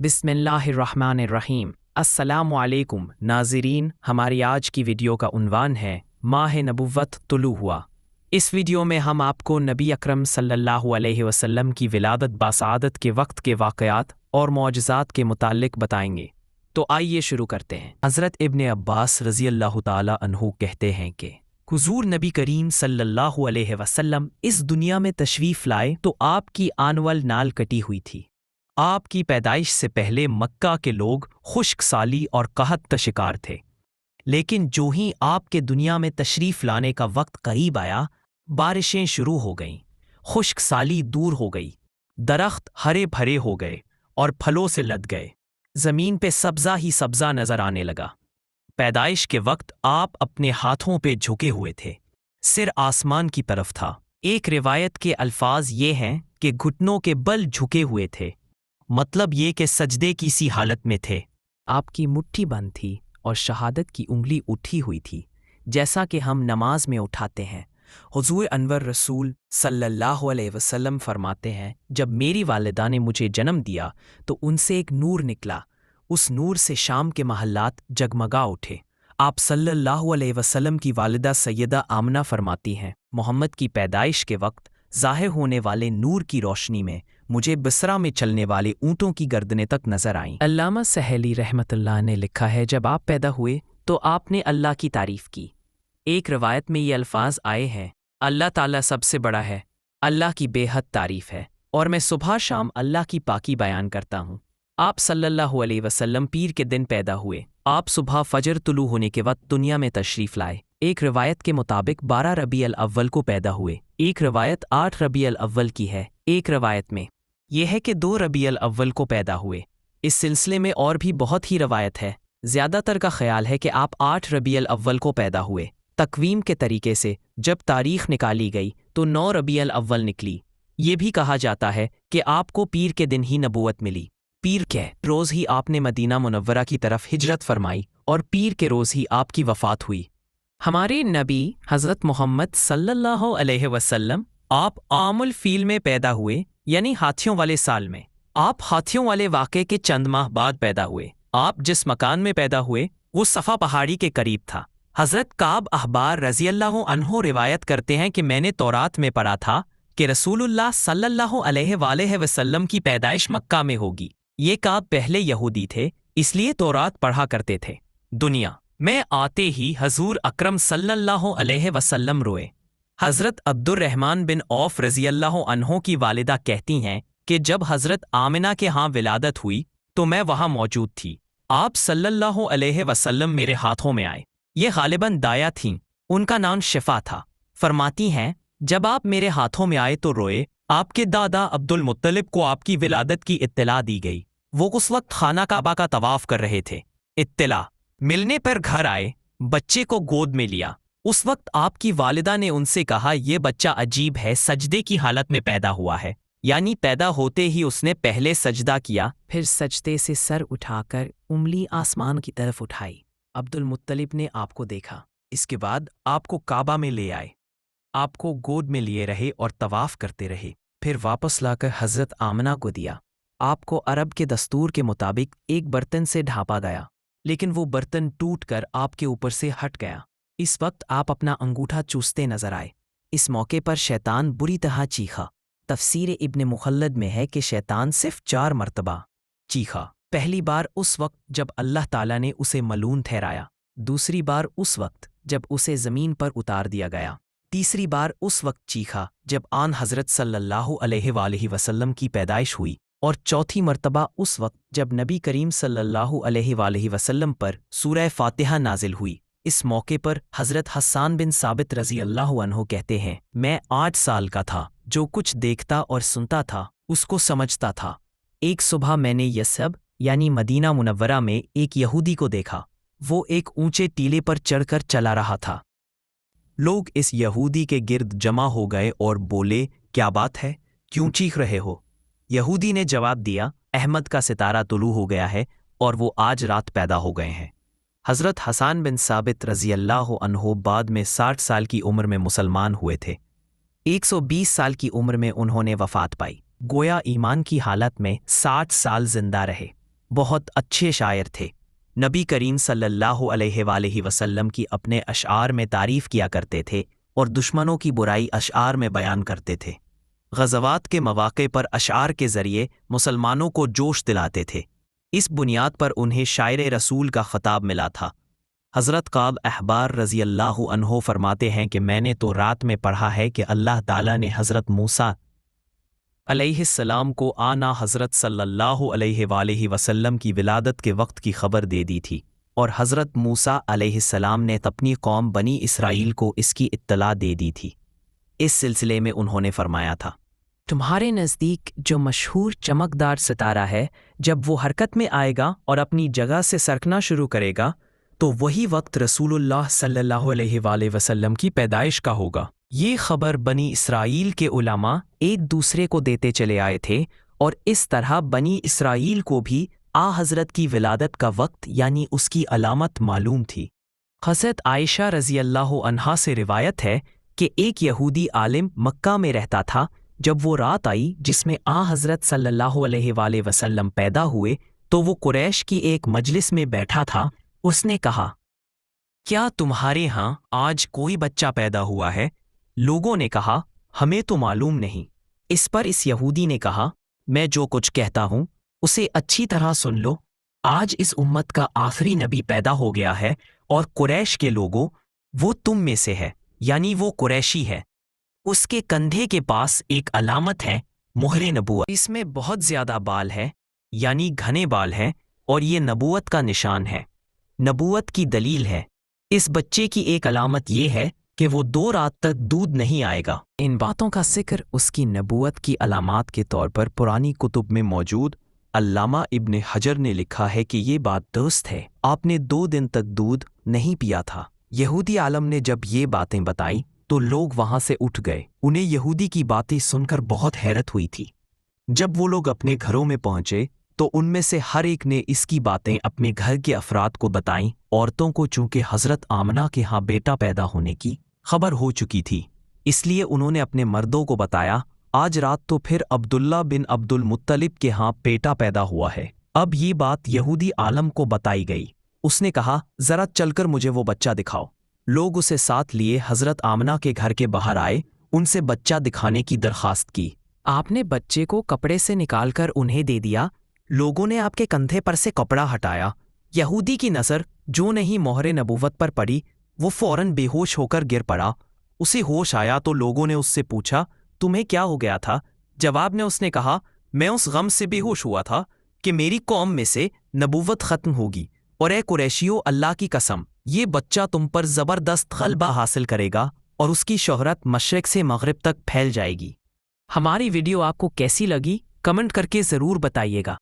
बिस्मिल्लाहिर्रहमानिर्रहीम। अस्सलामुअलैकुम नाज़रीन, हमारी आज की वीडियो का उन्वान है माह नबुव्वत तुलू हुआ। इस वीडियो में हम आपको नबी अकरम सल्लल्लाहु अलैहि वसल्लम की विलादत बासआदत के वक्त के वाक़यात और मौजज़ात के मुताल्लिक बताएंगे। तो आइए शुरू करते हैं। हज़रत इब्न अब्बास रज़ी अल्लाह ताला अन्हु कहते हैं कि हुज़ूर नबी करीम सल्लल्लाहु अलैहि वसल्लम इस दुनिया में तशरीफ़ लाए तो आपकी आनवल नाल कटी हुई थी। आपकी पैदाइश से पहले मक्का के लोग खुश्क साली और कहत का शिकार थे, लेकिन जो ही आपके दुनिया में तशरीफ़ लाने का वक्त करीब आया, बारिशें शुरू हो गईं, खुश्क साली दूर हो गई, दरख्त हरे भरे हो गए और फलों से लद गए, ज़मीन पे सब्ज़ा ही सब्ज़ा नज़र आने लगा। पैदाइश के वक्त आप अपने हाथों पे झुके हुए थे, सिर आसमान की तरफ था। एक रिवायत के अल्फाज ये हैं कि घुटनों के बल झुके हुए थे, मतलब ये कि सजदे की सी हालत में थे। आपकी मुट्ठी बंद थी और शहादत की उंगली उठी हुई थी, जैसा कि हम नमाज में उठाते हैं। हुज़ूर अनवर रसूल सल्लल्लाहु अलैहि वसल्लम फरमाते हैं, जब मेरी वालिदा ने मुझे जन्म दिया तो उनसे एक नूर निकला। उस नूर से शाम के महल्लात जगमगा उठे। आप सल्लल्लाहु अलैहि वसल्लम की वालिदा सैयदा आमना फरमाती हैं, मोहम्मद की पैदाइश के वक्त ज़ाहिर होने वाले नूर की रोशनी में मुझे बसरा में चलने वाले ऊँटों की गर्दनें तक नजर आईं। अल्लामा सहली रहमतुल्लाह ने लिखा है, जब आप पैदा हुए तो आपने अल्लाह की तारीफ़ की। एक रवायत में ये अल्फाज आए हैं, अल्लाह ताला सबसे बड़ा है, अल्लाह की बेहद तारीफ़ है और मैं सुबह शाम अल्लाह की पाकी बयान करता हूँ। आप सल्लल्लाहु अलैहि वसल्लम पीर के दिन पैदा हुए। आप सुबह फजर तुलू होने के वक्त दुनिया में तशरीफ़ लाए। एक रवायत के मुताबिक 12 रबीउल अव्वल को पैदा हुए। एक रवायत 8 रबीउल अव्वल की है। एक रवायत में यह है कि 2 रबीउल अव्वल को पैदा हुए। इस सिलसिले में और भी बहुत ही रवायत है। ज़्यादातर का ख्याल है कि आप 8 रबीउल अव्वल को पैदा हुए। तकवीम के तरीके से जब तारीख निकाली गई तो 9 रबीउल अव्वल निकली। ये भी कहा जाता है कि आपको पीर के दिन ही नबूवत मिली। पीर के रोज़ ही आपने मदीना मुनव्वरा की तरफ हिजरत फरमाई और पीर के रोज़ ही आपकी वफ़ात हुई। हमारे नबी हज़रत मोहम्मद सल्लल्लाहु अलैहि वसल्लम आप आमुल फील में पैदा हुए, यानी हाथियों वाले साल में। आप हाथियों वाले वाक़े के चंद माह बाद पैदा हुए। आप जिस मकान में पैदा हुए वो सफ़ा पहाड़ी के करीब था। हज़रत काब अहबार रज़ी अल्लाह अन्हो रिवायत करते हैं कि मैंने तौरात में पढ़ा था कि रसूलुल्लाह सल्लल्लाहु अलैहि वसल्लम की पैदाइश मक्का में होगी। ये काब पहले यहूदी थे, इसलिए तौरात पढ़ा करते थे। दुनिया में आते ही हजूर अकरम सल्लल्लाहु अलैहि वसल्लम रोए। हज़रत अब्दुर्रहमान बिन औफ रज़ी अल्लाह अन्हो की वालिदा कहती हैं कि जब हज़रत आमिना के यहाँ विलादत हुई तो मैं वहाँ मौजूद थी। आप सल्लल्लाहु अलैहि वसल्लम मेरे हाथों में आए। ये गालिबन दाया थीं, उनका नाम शिफा था। फरमाती हैं, जब आप मेरे हाथों में आए तो रोए। आपके दादा अब्दुल मुत्तलिब को आपकी विलादत की इत्तला दी गई। वो उस वक्त खाना काबा का तवाफ कर रहे थे। इत्तला मिलने पर घर आए, बच्चे को गोद में लिया। उस वक्त आपकी वालिदा ने उनसे कहा, यह बच्चा अजीब है, सजदे की हालत में पैदा हुआ है। यानी पैदा होते ही उसने पहले सजदा किया, फिर सजदे से सर उठाकर उंगली आसमान की तरफ उठाई। अब्दुल मुत्तलिब ने आपको देखा, इसके बाद आपको काबा में ले आए, आपको गोद में लिए रहे और तवाफ करते रहे। फिर वापस लाकर हज़रत आमना को दिया। आपको अरब के दस्तूर के मुताबिक एक बर्तन से ढांपा गया, लेकिन वो बर्तन टूटकर आपके ऊपर से हट गया। इस वक्त आप अपना अंगूठा चूसते नजर आए। इस मौके पर शैतान बुरी तरह चीखा। तफसीर इब्न मुखल्लद में है कि शैतान सिर्फ 4 मरतबा चीखा। पहली बार उस वक्त जब अल्लाह ताला ने उसे मलून ठहराया, दूसरी बार उस वक्त जब उसे ज़मीन पर उतार दिया गया, तीसरी बार उस वक्त चीखा जब आन हज़रत सल्लल्लाहु अलैहि वसल्लम की पैदाइश हुई, और चौथी मर्तबा उस वक्त जब नबी करीम सल्लल्लाहु अलैहि वसल्लम पर सूरह फातिहा नाजिल हुई। इस मौके पर हज़रत हस्सान बिन साबित रज़ी अल्लाह अन्हु कहते हैं, मैं 8 साल का था। जो कुछ देखता और सुनता था उसको समझता था। एक सुबह मैंने यसब यानी मदीना मुनव्वरा में एक यहूदी को देखा। वो एक ऊंचे टीले पर चढ़कर चला रहा था। लोग इस यहूदी के गिर्द जमा हो गए और बोले, क्या बात है, क्यों चीख रहे हो? यहूदी ने जवाब दिया, अहमद का सितारा तुलू हो गया है और वो आज रात पैदा हो गए हैं। हज़रत हसान बिन साबित रज़ी अल्लाह अन्हो बाद में 60 साल की उम्र में मुसलमान हुए थे। 120 साल की उम्र में उन्होंने वफ़ात पाई। गोया ईमान की हालत में 60 साल जिंदा रहे। بہت اچھے شاعر تھے۔ نبی کریم صلی اللہ علیہ وآلہ وسلم کی اپنے اشعار میں تعریف کیا کرتے تھے اور دشمنوں کی برائی اشعار میں بیان کرتے تھے۔ غزوات کے مواقع پر اشعار کے ذریعے مسلمانوں کو جوش دلاتے تھے۔ اس بنیاد پر انہیں شاعر رسول کا خطاب ملا تھا۔ حضرت کعب احبار رضی اللہ عنہ فرماتے ہیں کہ میں نے تو رات میں پڑھا ہے کہ اللہ تعالیٰ نے حضرت موسیٰ علیہ السلام کو آنا حضرت صلی اللہ علیہ وآلہ وسلم کی ولادت کے وقت کی خبر دے دی تھی، اور حضرت موسیٰ علیہ السلام نے اپنی قوم بنی اسرائیل کو اس کی اطلاع دے دی تھی۔ اس سلسلے میں انہوں نے فرمایا تھا، تمہارے نزدیک جو مشہور چمکدار ستارہ ہے، جب وہ حرکت میں آئے گا اور اپنی جگہ سے سرکنا شروع کرے گا تو وہی وقت رسول اللہ صلی اللہ علیہ وآلہ وسلم کی پیدائش کا ہوگا۔ یہ خبر بنی اسرائیل کے علماء ایک دوسرے کو دیتے چلے آئے تھے، اور اس طرح بنی اسرائیل کو بھی حضرت کی ولادت کا وقت یعنی اس کی علامت معلوم تھی۔ حضرت عائشہ رضی اللہ عنہا سے روایت ہے کہ ایک یہودی عالم مکہ میں رہتا تھا۔ جب وہ رات آئی جس میں حضرت صلی اللہ علیہ وآلہ وسلم پیدا ہوئے تو وہ قریش کی ایک مجلس میں بیٹھا تھا۔ اس نے کہا، کیا تمہارے ہاں آج کوئی بچہ پیدا ہوا ہے؟ لوگوں نے کہا، ہمیں تو معلوم نہیں۔ اس پر اس یہودی نے کہا، میں جو کچھ کہتا ہوں اسے اچھی طرح سن لو۔ آج اس امت کا آخری نبی پیدا ہو گیا ہے، اور قریش کے لوگوں، وہ تم میں سے ہے، یعنی وہ قریشی ہے۔ اس کے کندھے کے پاس ایک علامت ہے، مہر نبوت۔ اس میں بہت زیادہ بال ہے، یعنی گھنے بال ہیں، اور یہ نبوت کا نشان ہے، نبوت کی دلیل ہے۔ اس بچے کی ایک علامت یہ ہے کہ وہ 2 رات تک دودھ نہیں آئے گا۔ ان باتوں کا ذکر اس کی نبوت کی علامات کے طور پر پرانی کتب میں موجود علامہ ابن حجر نے لکھا ہے کہ یہ بات درست ہے، آپ نے 2 دن تک دودھ نہیں پیا تھا۔ یہودی عالم نے جب یہ باتیں بتائیں تو لوگ وہاں سے اٹھ گئے۔ انہیں یہودی کی باتیں سن کر بہت حیرت ہوئی تھی۔ جب وہ لوگ اپنے گھروں میں پہنچے تو ان میں سے ہر ایک نے اس کی باتیں اپنے گھر کے افراد کو بتائیں۔ عورتوں کو چونکہ حضرت آمنہ کے ہاں بیٹا پیدا ہونے کی خبر ہو چکی تھی، اس لیے انہوں نے اپنے مردوں کو بتایا، آج رات تو پھر عبداللہ بن عبد المطلب کے ہاں بیٹا پیدا ہوا ہے۔ اب یہ بات یہودی عالم کو بتائی گئی۔ اس نے کہا، ذرا چل کر مجھے وہ بچہ دکھاؤ۔ لوگ اسے ساتھ لیے حضرت آمنہ کے گھر کے باہر آئے، ان سے بچہ دکھانے کی درخواست کی۔ آپ نے بچے کو کپڑے سے نکال کر انہیں دے دیا۔ لوگوں نے آپ کے کندھے پر سے کپڑا ہٹایا۔ یہودی کی نظر جو نہیں مہر نبوت پر پڑی، وہ فوراً بے ہوش ہو کر گر پڑا۔ اسے ہوش آیا تو لوگوں نے اس سے پوچھا، تمہیں کیا ہو گیا تھا؟ جواب میں اس نے کہا، میں اس غم سے بے ہوش ہوا تھا کہ میری قوم میں سے نبوت ختم ہوگی، اور اے قریشیو، اللہ کی قسم، یہ بچہ تم پر زبردست غلبہ حاصل کرے گا اور اس کی شہرت مشرق سے مغرب تک پھیل جائے گی۔ ہماری ویڈیو آپ کو کیسی لگی؟ کمنٹ کر کے ضرور بتائیے گا۔